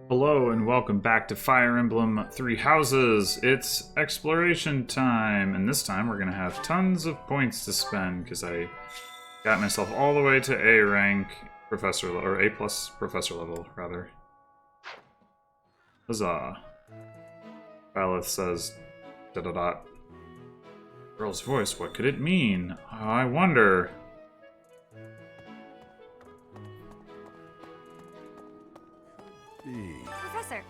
Hello and welcome back to Fire Emblem Three Houses. It's exploration time, and this time we're going to have tons of points to spend because I got myself all the way to A rank professor, or A plus professor level, rather. Huzzah. Byleth says, da-da-da. Girl's voice, what could it mean? Oh, I wonder. Professor,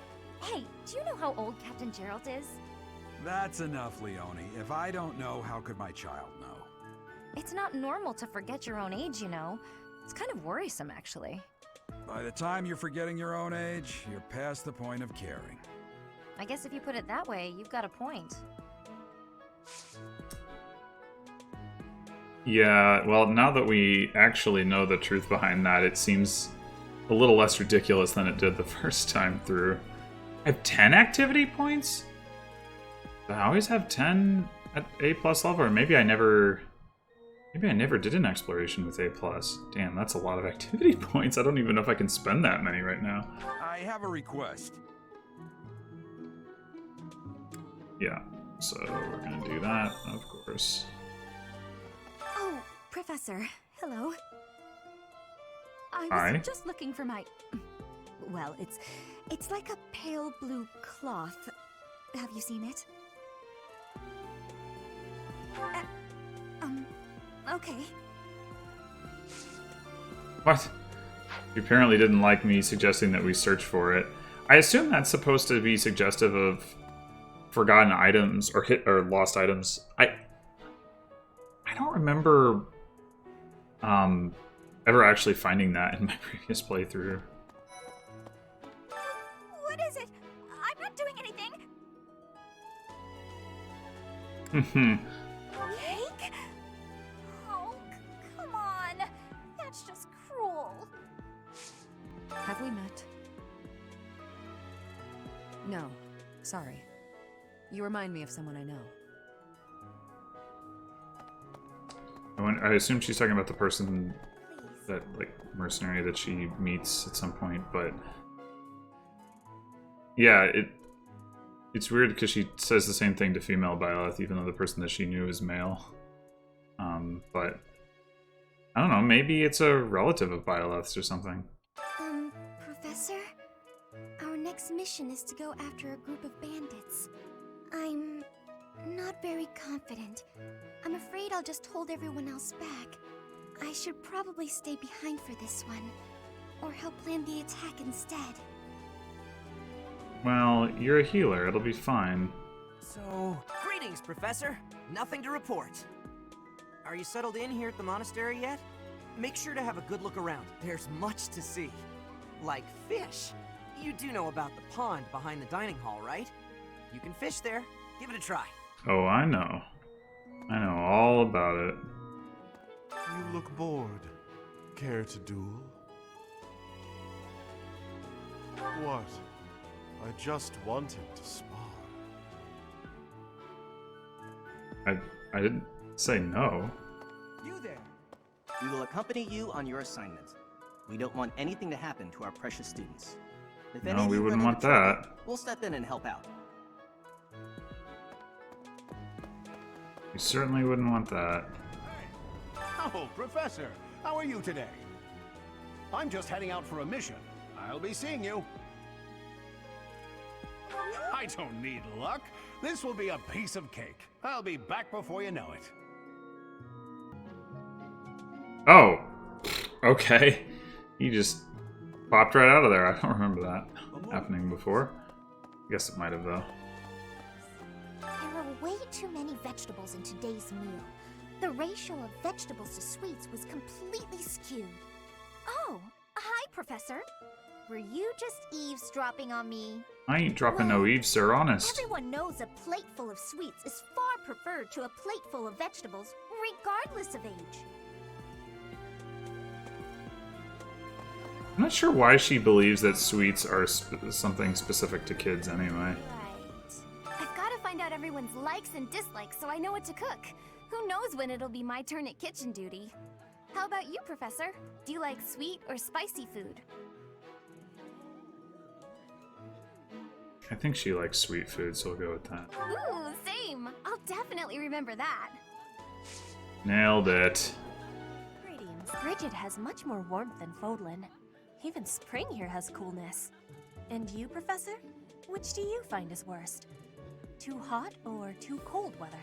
hey, do you know how old Captain Gerald is? That's enough, Leone. If I don't know, how could my child know? It's not normal to forget your own age, you know. It's kind of worrisome, actually. By the time you're forgetting your own age, you're past the point of caring. I guess if you put it that way, you've got a point. Yeah, well, now that we actually know the truth behind that, it seems a little less ridiculous than it did the first time through. I have 10 activity points? Do I always have 10 at A plus level? Or maybe I never did an exploration with A plus. Damn, that's a lot of activity points. I don't even know if I can spend that many right now. I have a request. Yeah, so we're gonna do that, of course. Oh, Professor, hello. I was Hi. just looking for my... Well, it's like a pale blue cloth. Have you seen it? Okay. What? You apparently didn't like me suggesting that we search for it. I assume that's supposed to be suggestive of forgotten items or lost items. I don't remember ever actually finding that in my previous playthrough. What is it? I'm not doing anything. Cake? Oh, come on. That's just cruel. Have we met? No. Sorry. You remind me of someone I know. I assume she's talking about the person that, like, mercenary that she meets at some point, but yeah, it's weird because she says the same thing to female Byleth, even though the person that she knew is male. But I don't know, maybe it's a relative of Byleth's or something. Professor? Our next mission is to go after a group of bandits. I'm not very confident. I'm afraid I'll just hold everyone else back. I should probably stay behind for this one, or help plan the attack instead. Well, you're a healer, it'll be fine. So, greetings, Professor. Nothing to report. Are you settled in here at the monastery yet? Make sure to have a good look around. There's much to see. Like fish. You do know about the pond behind the dining hall, right? You can fish there. Give it a try. Oh, I know. I know all about it. You look bored. Care to duel? What? I just wanted to spar. I didn't say no. You there! We will accompany you on your assignment. We don't want anything to happen to our precious students. If any No, of we you wouldn't run want into trouble, that. we'll step in and help out. We certainly wouldn't want that. Oh, Professor, how are you today? I'm just heading out for a mission. I'll be seeing you. I don't need luck. This will be a piece of cake. I'll be back before you know it. Oh, okay. He just popped right out of there. I don't remember that happening before. Guess it might have, though. There are way too many vegetables in today's meal. The ratio of vegetables to sweets was completely skewed. Oh, hi, Professor. Were you just eavesdropping on me? I ain't dropping no eaves, sir, honest. Everyone knows a plate full of sweets is far preferred to a plate full of vegetables, regardless of age. I'm not sure why she believes that sweets are something specific to kids anyway. Right. I've got to find out everyone's likes and dislikes so I know what to cook. Who knows when it'll be my turn at kitchen duty? How about you, Professor? Do you like sweet or spicy food? I think she likes sweet food, so we'll go with that. Ooh, same. I'll definitely remember that. Nailed it. Greetings. Bridget has much more warmth than Fodlan. Even spring here has coolness. And you, Professor? Which do you find is worst? Too hot or too cold weather?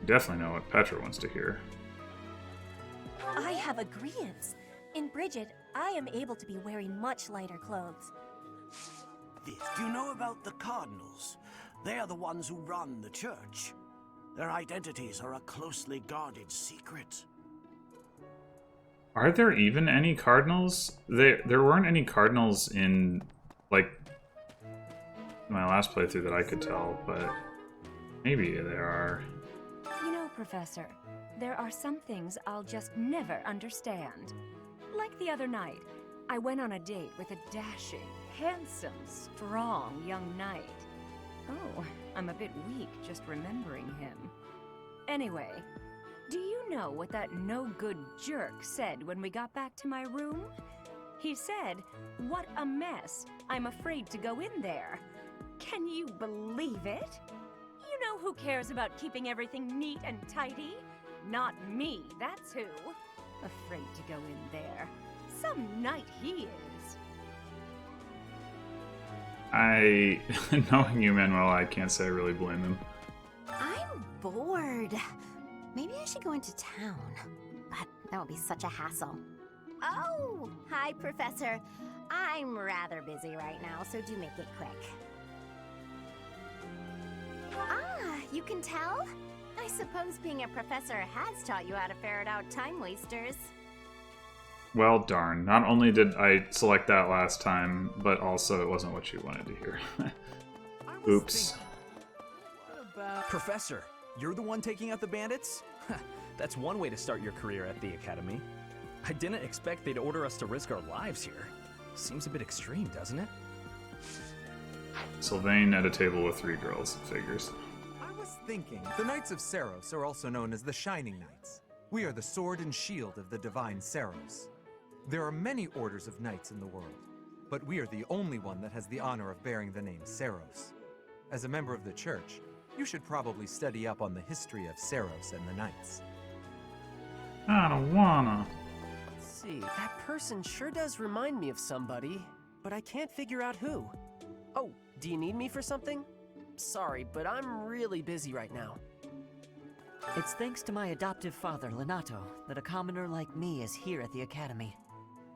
Definitely know what Petra wants to hear. I have agreeance. In Bridget, I am able to be wearing much lighter clothes. Do you know about the Cardinals? They are the ones who run the church. Their identities are a closely guarded secret. Are there even any cardinals? There weren't any cardinals in, like, my last playthrough that I could tell, but maybe there are. You know, Professor, there are some things I'll just never understand. Like the other night, I went on a date with a dashing, handsome, strong young knight. Oh, I'm a bit weak just remembering him. Anyway, do you know what that no-good jerk said when we got back to my room? He said, "What a mess. I'm afraid to go in there." Can you believe it? You know who cares about keeping everything neat and tidy? Not me, that's who. Afraid to go in there. Some knight he is. Knowing you, Manuel, I can't say I really blame him. I'm bored. Maybe I should go into town. But that would be such a hassle. Oh, hi, Professor. I'm rather busy right now, so do make it quick. Ah, you can tell? I suppose being a professor has taught you how to ferret out time wasters. Well, darn. Not only did I select that last time, but also it wasn't what you wanted to hear. Oops. Professor, you're the one taking out the bandits? That's one way to start your career at the Academy. I didn't expect they'd order us to risk our lives here. Seems a bit extreme, doesn't it? Sylvain at a table with 3 girls. Figures. I was thinking, the Knights of Seiros are also known as the Shining Knights. We are the sword and shield of the divine Seiros. There are many orders of knights in the world, but we are the only one that has the honor of bearing the name Seiros. As a member of the church, you should probably study up on the history of Seiros and the knights. I don't wanna. Let's see, that person sure does remind me of somebody, but I can't figure out who. Oh, do you need me for something? Sorry, but I'm really busy right now. It's thanks to my adoptive father, Lenato, that a commoner like me is here at the Academy.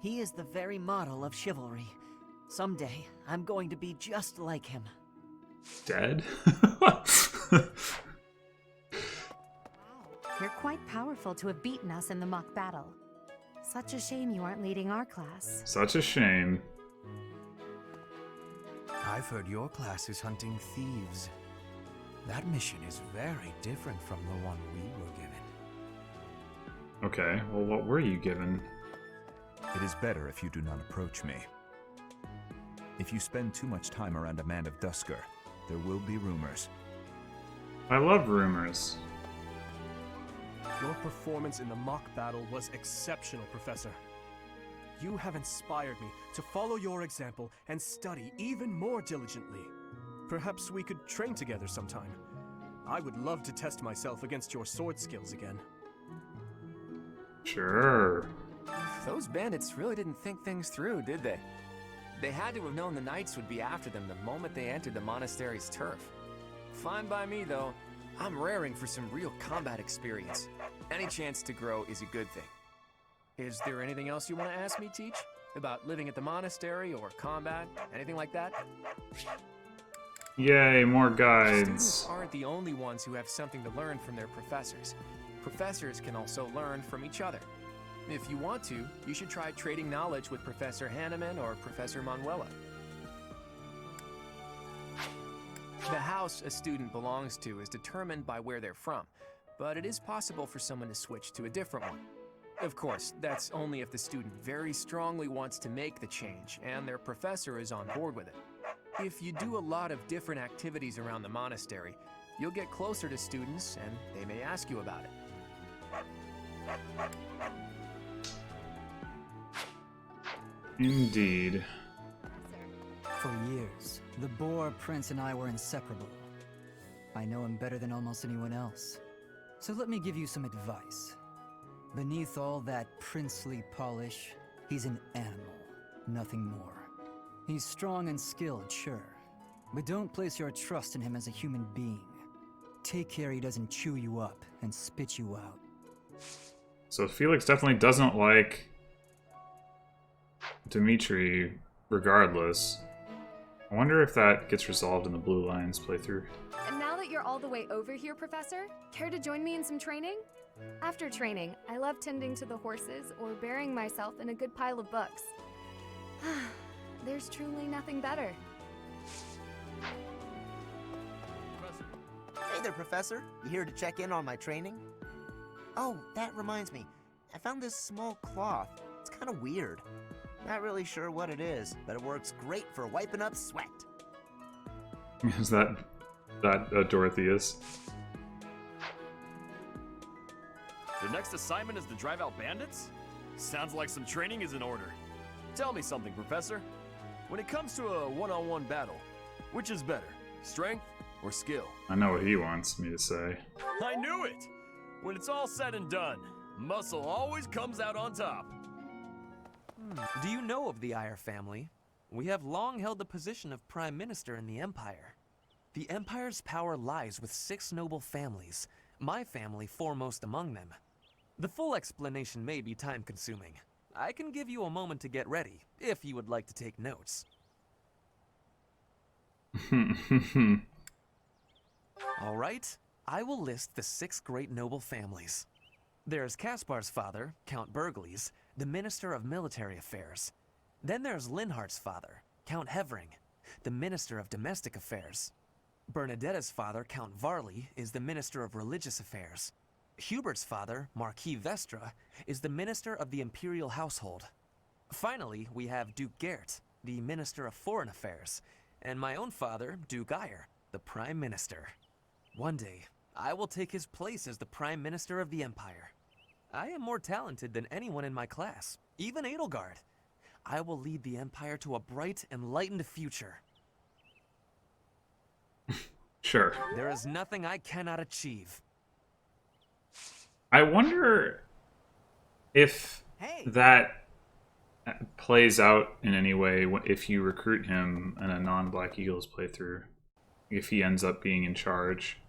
He is the very model of chivalry. Someday, I'm going to be just like him. Dead? You're quite powerful to have beaten us in the mock battle. Such a shame you aren't leading our class. Such a shame. I've heard your class is hunting thieves. That mission is very different from the one we were given. Okay, well, what were you given? It is better if you do not approach me. If you spend too much time around a man of Dusker, there will be rumors. I love rumors. Your performance in the mock battle was exceptional, Professor. You have inspired me to follow your example and study even more diligently. Perhaps we could train together sometime. I would love to test myself against your sword skills again. Sure. Those bandits really didn't think things through, did they? They had to have known the knights would be after them the moment they entered the monastery's turf. Fine by me, though. I'm raring for some real combat experience. Any chance to grow is a good thing. Is there anything else you want to ask me, Teach? About living at the monastery or combat? Anything like that? Yay, more guides. Students aren't the only ones who have something to learn from their professors. Professors can also learn from each other. If you want to, you should try trading knowledge with Professor Hanneman or Professor Manuela. The house a student belongs to is determined by where they're from, but it is possible for someone to switch to a different one. Of course, that's only if the student very strongly wants to make the change and their professor is on board with it. If you do a lot of different activities around the monastery, you'll get closer to students and they may ask you about it. Indeed. For years, the Boar Prince and I were inseparable. I know him better than almost anyone else. So let me give you some advice. Beneath all that princely polish, he's an animal, nothing more. He's strong and skilled, sure, but don't place your trust in him as a human being. Take care he doesn't chew you up and spit you out. So Felix definitely doesn't like Dimitri regardless. I wonder if that gets resolved in the Blue Lions playthrough. And now that you're all the way over here, Professor, care to join me in some training? After training, I love tending to the horses or burying myself in a good pile of books. There's truly nothing better. Hey there, Professor. You here to check in on my training? Oh, that reminds me. I found this small cloth. It's kind of weird. Not really sure what it is, but it works great for wiping up sweat. Is that Dorothea's? The next assignment is to drive out bandits? Sounds like some training is in order. Tell me something, Professor. When it comes to a one-on-one battle, which is better, strength or skill? I know what he wants me to say. I knew it! When it's all said and done, muscle always comes out on top. Do you know of the Eyre family? We have long held the position of Prime Minister in the Empire. The Empire's power lies with 6 noble families, my family foremost among them. The full explanation may be time-consuming. I can give you a moment to get ready, if you would like to take notes. All right, I will list the 6 great noble families. There's Caspar's father, Count Burgles, the Minister of Military Affairs. Then there's Linhardt's father, Count Hevering, the Minister of Domestic Affairs. Bernadetta's father, Count Varley, is the Minister of Religious Affairs. Hubert's father, Marquis Vestra, is the Minister of the Imperial Household. Finally, we have Duke Gert, the Minister of Foreign Affairs, and my own father, Duke Eyre, the Prime Minister. One day, I will take his place as the Prime Minister of the Empire. I am more talented than anyone in my class, even Edelgard. I will lead the Empire to a bright, enlightened future. Sure. There is nothing I cannot achieve. I wonder if that plays out in any way if you recruit him in a non-Black Eagles playthrough. If he ends up being in charge.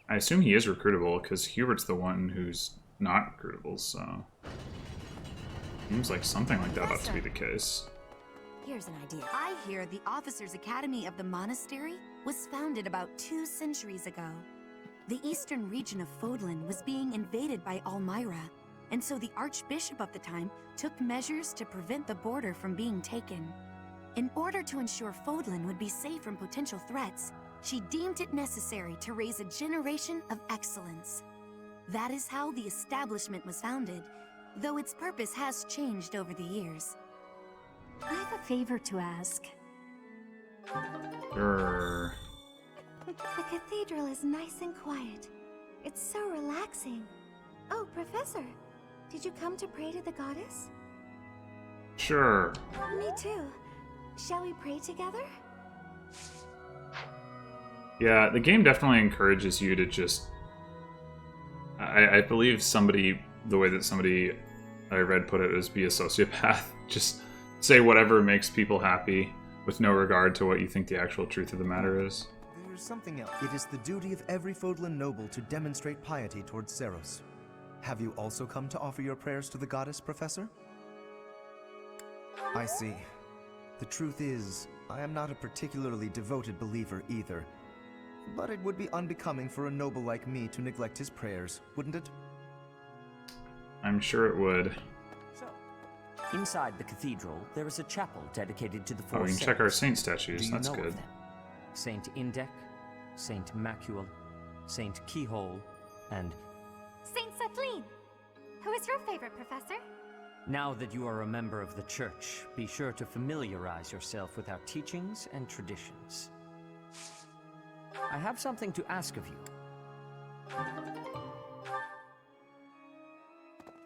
I assume he is recruitable because Hubert's the one who's not recruitable, so seems like something like that ought to be the case. Here's an idea. I hear the Officers' Academy of the Monastery was founded about 2 centuries ago. The eastern region of Fodlan was being invaded by Almyra, and so the Archbishop of the time took measures to prevent the border from being taken. In order to ensure Fodlan would be safe from potential threats, she deemed it necessary to raise a generation of excellence. That is how the establishment was founded, though its purpose has changed over the years. I have a favor to ask. Sure. The cathedral is nice and quiet. It's so relaxing. Oh, Professor, did you come to pray to the goddess? Sure. Me too. Shall we pray together? Yeah, the game definitely encourages you to just... I believe the way that somebody I read put it was be a sociopath. Just say whatever makes people happy with no regard to what you think the actual truth of the matter is. There's something else. It is the duty of every Fodlan noble to demonstrate piety towards Seros. Have you also come to offer your prayers to the goddess, Professor? I see. The truth is, I am not a particularly devoted believer either. But it would be unbecoming for a noble like me to neglect his prayers, wouldn't it? I'm sure it would. Inside the cathedral, there is a chapel dedicated to the four we can saints. check our saint statues. Do you That's know of good. them? Saint Indek, Saint Macule, Saint Keyhole, and... Saint Sethlin! Who is your favorite, Professor? Now that you are a member of the Church, be sure to familiarize yourself with our teachings and traditions. I have something to ask of you.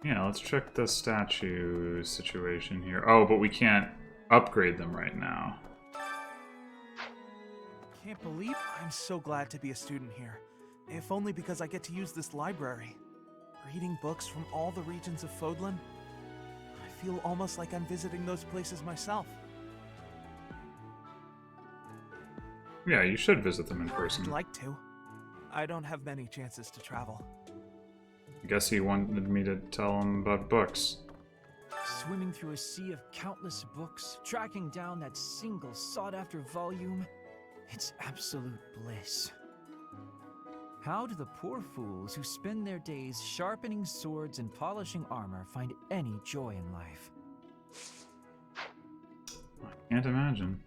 Yeah, let's check the statue situation here. Oh, but we can't upgrade them right now. Can't believe I'm so glad to be a student here. If only because I get to use this library. Reading books from all the regions of Fodlan. I feel almost like I'm visiting those places myself. Yeah, you should visit them in person. I'd like to. I don't have many chances to travel. I guess he wanted me to tell him about books. Swimming through a sea of countless books, tracking down that single sought-after volume, it's absolute bliss. How do the poor fools who spend their days sharpening swords and polishing armor find any joy in life? I can't imagine.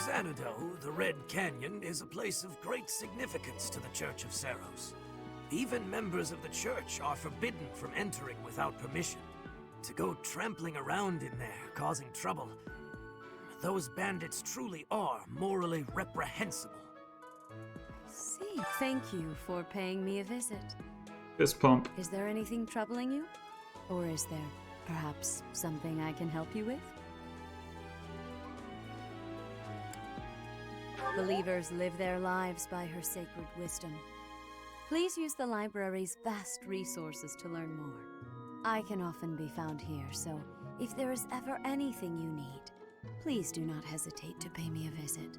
Xanadu, the Red Canyon, is a place of great significance to the Church of Seros. Even members of the church are forbidden from entering without permission. To go trampling around in there, causing trouble, those bandits truly are morally reprehensible. See, thank you for paying me a visit. Fist pump. Is there anything troubling you? Or is there perhaps something I can help you with? Believers live their lives by her sacred wisdom. Please use the library's vast resources to learn more. I can often be found here, so if there is ever anything you need, please do not hesitate to pay me a visit.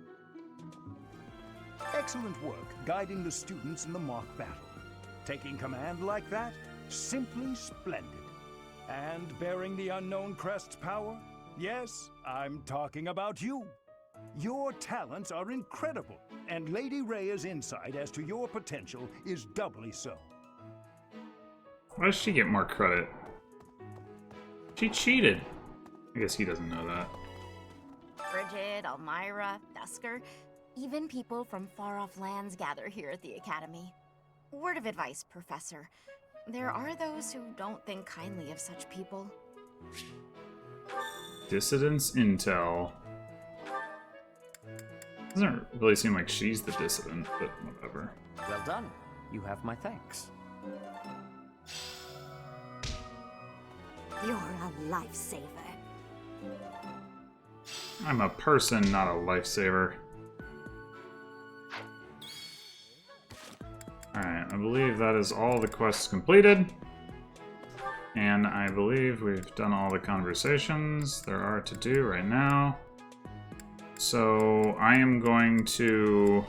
Excellent work guiding the students in the mock battle. Taking command like that? Simply splendid. And bearing the unknown crest's power? Yes, I'm talking about you. Your talents are incredible, and Lady Rhea's insight as to your potential is doubly so. Why does she get more credit? She cheated. I guess he doesn't know that. Bridget, Elmira, Dusker, even people from far-off lands gather here at the Academy. Word of advice, Professor. There are those who don't think kindly of such people. Dissidence intel. Doesn't really seem like she's the dissident, but whatever. Well done. You have my thanks. You're a lifesaver. I'm a person, not a lifesaver. Alright, I believe that is all the quests completed. And I believe we've done all the conversations there are to do right now. So I am going to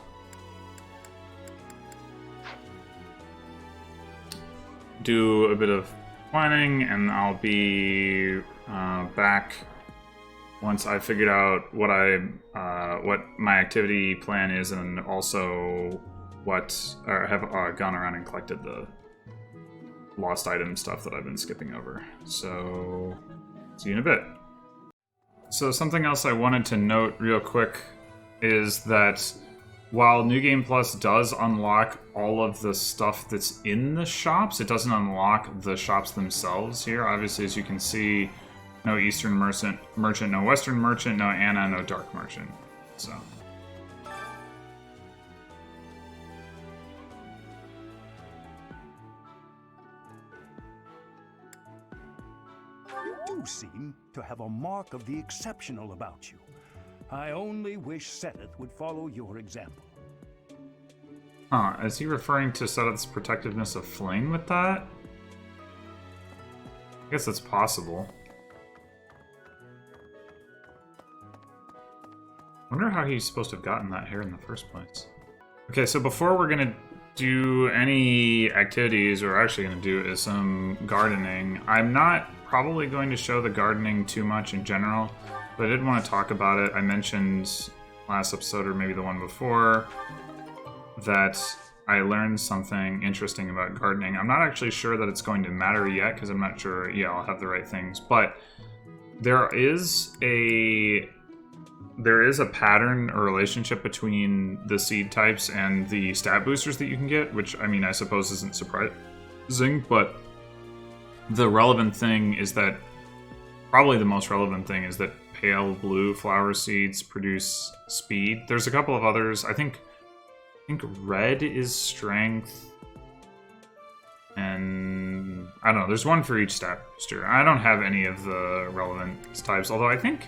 do a bit of planning, and I'll be back once I figured out what my activity plan is, and also have gone around and collected the lost item stuff that I've been skipping over. So see you in a bit. So something else I wanted to note real quick is that while New Game Plus does unlock all of the stuff that's in the shops, it doesn't unlock the shops themselves here. Obviously, as you can see, no Eastern merchant, no Western merchant, no Anna, no Dark merchant. So. You do seem to have a mark of the exceptional about you. I only wish Seth would follow your example. Huh, is he referring to Seth's protectiveness of Flame with that? I guess it's possible. Wonder how he's supposed to have gotten that hair in the first place. Okay, so before we're gonna do any activities, we're actually gonna do is some gardening. I'm not probably going to show the gardening too much in general, but I did want to talk about it. I mentioned last episode, or maybe the one before, that I learned something interesting about gardening. I'm not actually sure that it's going to matter yet, because I'm not sure, I'll have the right things, but there is a pattern or relationship between the seed types and the stat boosters that you can get, which, I mean, I suppose isn't surprising, but the relevant thing is that, probably the most relevant thing is that pale blue flower seeds produce speed. There's a couple of others. I think red is strength. And I don't know, there's one for each stat booster. I don't have any of the relevant types, although I think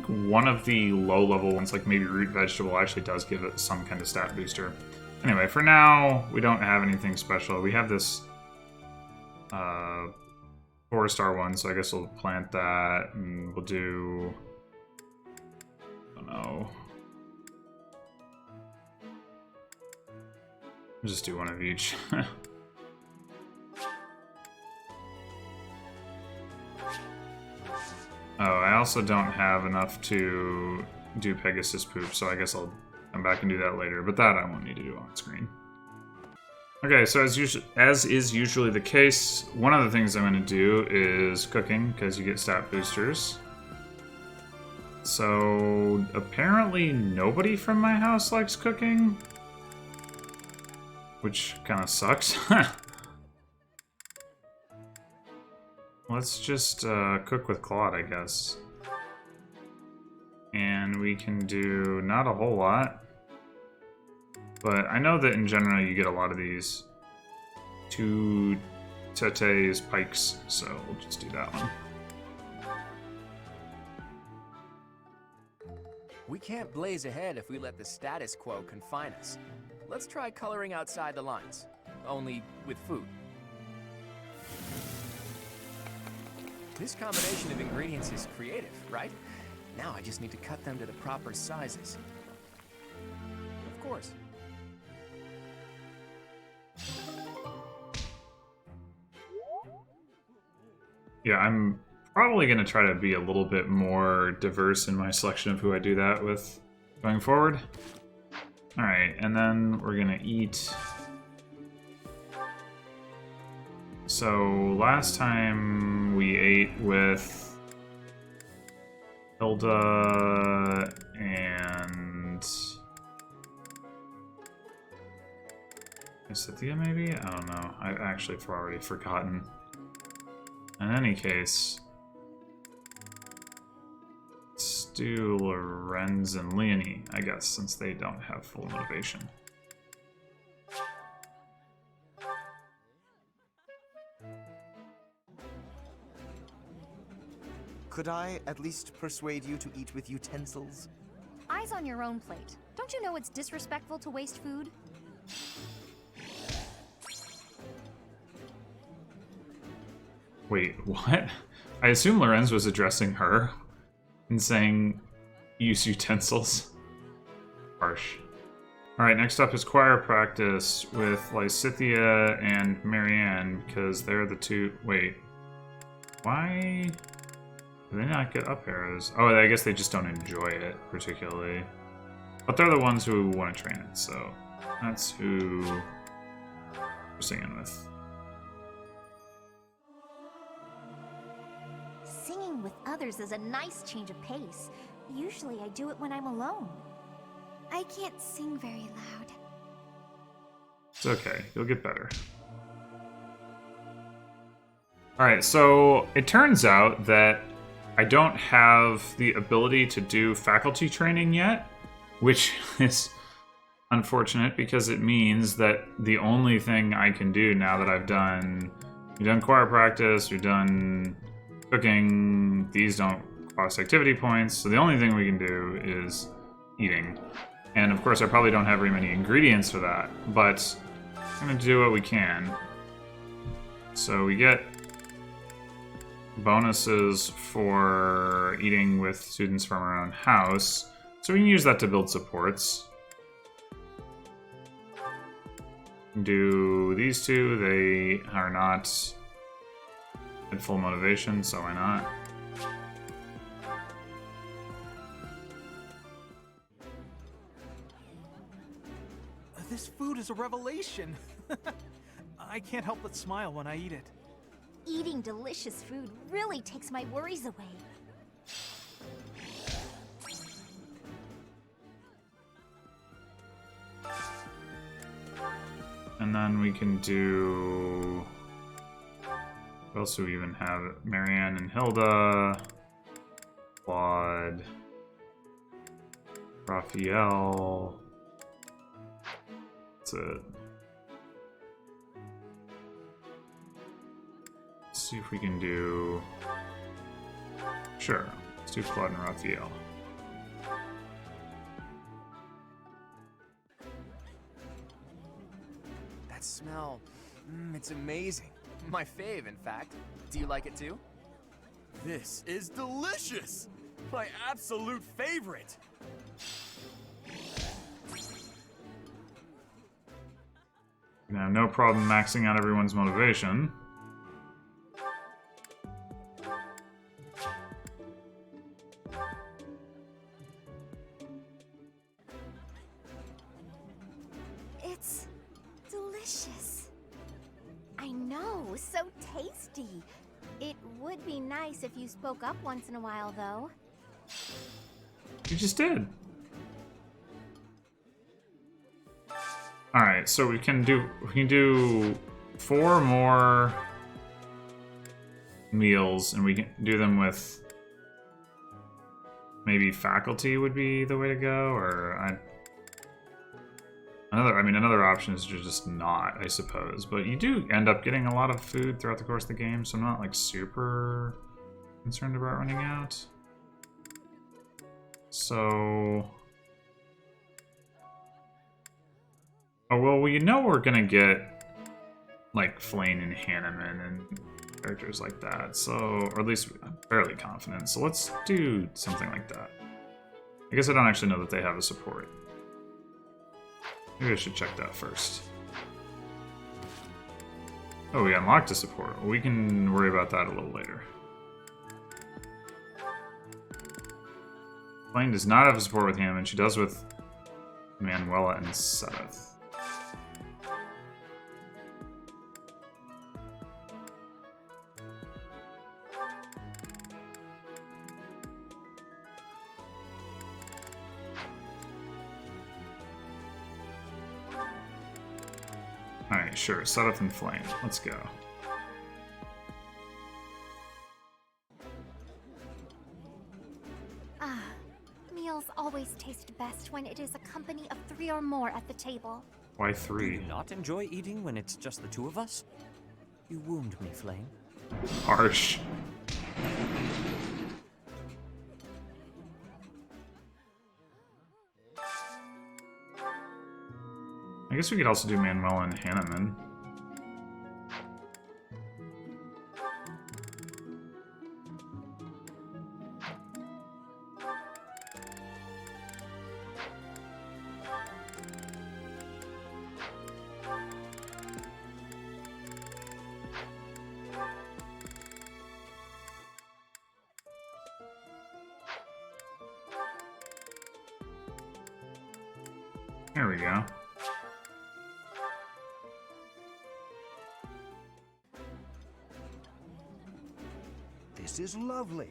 one of the low-level ones, like maybe root vegetable, actually does give it some kind of stat booster. Anyway, for now, we don't have anything special. We have this 4-star one, so I guess we'll plant that, and we'll do... I don't know. We'll just do one of each. Oh, I also don't have enough to do Pegasus poop, so I guess I'll come back and do that later, but that I won't need to do on screen. Okay, so as is usually the case, one of the things I'm going to do is cooking, because you get stat boosters. So, apparently nobody from my house likes cooking, which kind of sucks. Let's just cook with Claude, I guess. And we can do not a whole lot. But I know that in general you get a lot of these 2 tetes pikes, so we'll just do that one. We can't blaze ahead if we let the status quo confine us. Let's try coloring outside the lines, only with food. This combination of ingredients is creative, right? Now I just need to cut them to the proper sizes. Of course. Yeah, I'm probably going to try to be a little bit more diverse in my selection of who I do that with going forward. Alright, and then we're going to eat... So, last time we ate with Hilda and... Cynthia, maybe? I don't know. I've actually already forgotten. In any case, let's do Lorenz and Leonie, I guess, since they don't have full motivation. Could I at least persuade you to eat with utensils? Eyes on your own plate. Don't you know it's disrespectful to waste food? Wait, what? I assume Lorenz was addressing her and saying, use utensils. Harsh. Alright, next up is choir practice with Lysithia and Marianne, because they're the two... Wait. Why do they not get up arrows? Oh, I guess they just don't enjoy it, particularly. But they're the ones who want to train it, so that's who we're singing with. Singing with others is a nice change of pace. Usually I do it when I'm alone. I can't sing very loud. It's okay, you'll get better. Alright, so it turns out that I don't have the ability to do faculty training yet, which is unfortunate because it means that the only thing I can do now that we've done choir practice, we've done cooking, these don't cost activity points, so the only thing we can do is eating. And of course I probably don't have very many ingredients for that, but I'm gonna do what we can. So we get bonuses for eating with students from our own house, so we can use that to build supports. Do these two, they are not at full motivation, so why not? This food is a revelation. I can't help but smile when I eat it. Eating delicious food really takes my worries away. And then we can do... What else do we even have? Marianne and Hilda. Claude. Raphael. That's it. see if we can do... Sure, let's do Claude and Raphael. That smell, it's amazing. My fave, in fact. Do you like it too? This is delicious! My absolute favorite! You have no problem maxing out everyone's motivation. It's delicious. I know, so tasty. It would be nice if you spoke up once in a while, though. You just did. Alright, so we can do 4 more meals, and we can do them with maybe faculty would be the way to go, or another option is to just not, I suppose. But you do end up getting a lot of food throughout the course of the game, so I'm not like super concerned about running out. So, oh well, we know we're gonna get like Flane and Hanneman and characters like that. So, or at least I'm fairly confident. So let's do something like that. I guess I don't actually know that they have a support. Maybe I should check that first. Oh, we unlocked a support. We can worry about that a little later. Flane does not have a support with him, and she does with Manuela and Seth. Alright, sure. Seth and Flame. Let's go. Meals always taste best when it is a company of 3 or more at the table. Why 3? Do you not enjoy eating when it's just the 2 of us? You wound me, Flame. Harsh. I guess we could also do Manuel and Hanneman. There we go. This is lovely.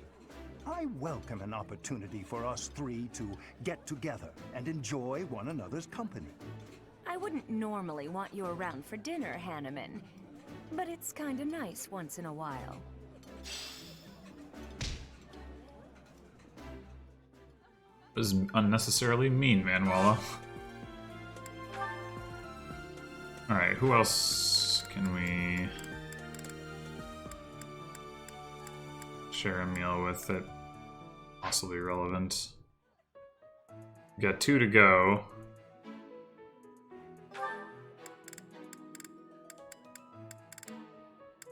I welcome an opportunity for us 3 to get together and enjoy one another's company. I wouldn't normally want you around for dinner, Hanneman, but it's kinda nice once in a while. It was unnecessarily mean, Manuela. Alright, who else can we share a meal with that possibly relevant? We got 2 to go.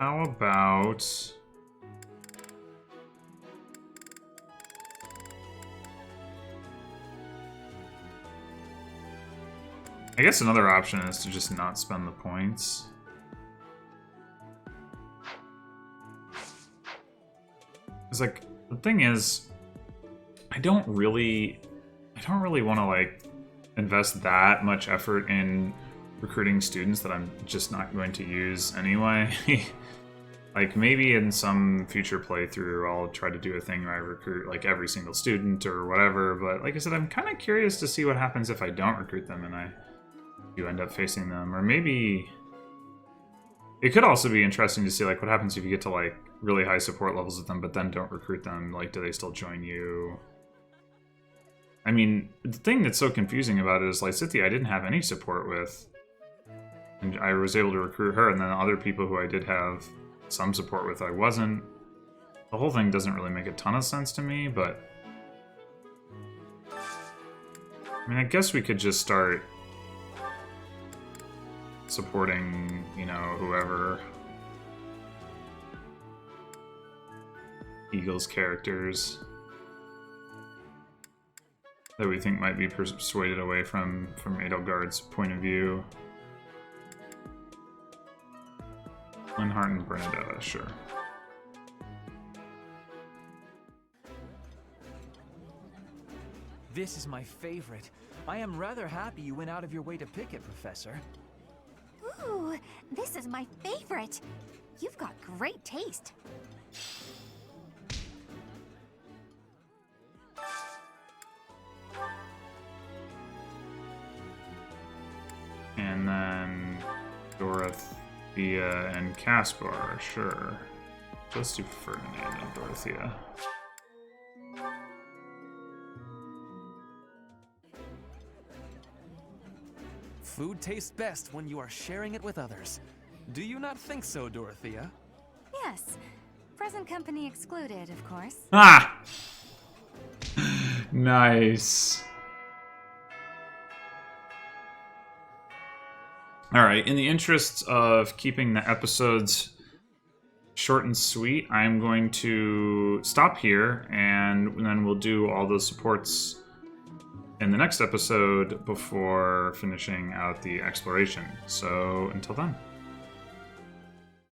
How about... I guess another option is to just not spend the points. It's like, the thing is, I don't really want to like invest that much effort in recruiting students that I'm just not going to use anyway. Like maybe in some future playthrough I'll try to do a thing where I recruit like every single student or whatever, but like I said, I'm kind of curious to see what happens if I don't recruit them and I do end up facing them. Or maybe it could also be interesting to see like what happens if you get to like really high support levels with them but then don't recruit them. Like, do they still join you? I mean, the thing that's so confusing about it is Lysithea I didn't have any support with, and I was able to recruit her, and then other people who I did have some support with I wasn't. The whole thing doesn't really make a ton of sense to me, but I mean, I guess we could just start supporting, you know, whoever Eagle's characters that we think might be persuaded away from Edelgard's point of view. Linhardt and Bernadetta, sure. This is my favorite. I am rather happy you went out of your way to pick it, Professor. Ooh, this is my favorite. You've got great taste. And then Dorothea and Caspar, sure. Let's do Ferdinand and Dorothea. Food tastes best when you are sharing it with others. Do you not think so, Dorothea? Yes. Present company excluded, of course. Ah! Nice. Alright, in the interest of keeping the episodes short and sweet, I'm going to stop here, and then we'll do all those supports in the next episode before finishing out the exploration. So, until then.